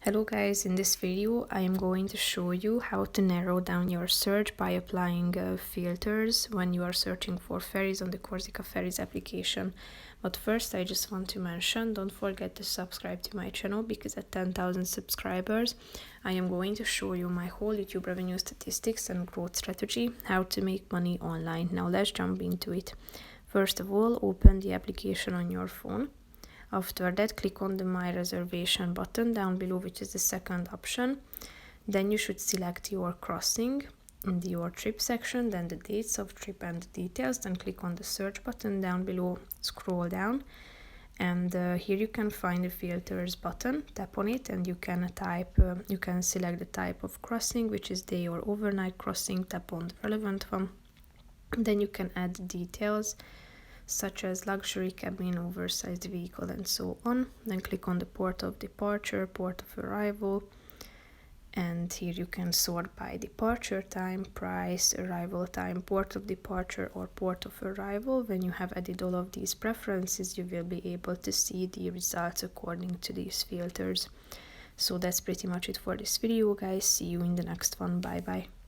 Hello guys, in this video I am going to show you how to narrow down your search by applying filters when you are searching for ferries on the Corsica Ferries application. But first I just want to mention, don't forget to subscribe to my channel because at 10,000 subscribers I am going to show you my whole YouTube revenue statistics and growth strategy, how to make money online. Now let's jump into it. First of all, open the application on your phone. After that, click on the My Reservation button down below, which is the second option. Then you should select your crossing in your trip section, then the dates of trip and the details. Then click on the search button down below, scroll down, and here you can find the filters button. Tap on it and you can you can select the type of crossing, which is day or overnight crossing. Tap on the relevant one. Then you can add details such as luxury cabin, oversized vehicle, and so on. Then click on the port of departure, port of arrival, and here you can sort by departure time, price, arrival time, port of departure, or port of arrival. When you have added all of these preferences, you will be able to see the results according to these filters. So that's pretty much it for this video, guys. See you in the next one. Bye bye.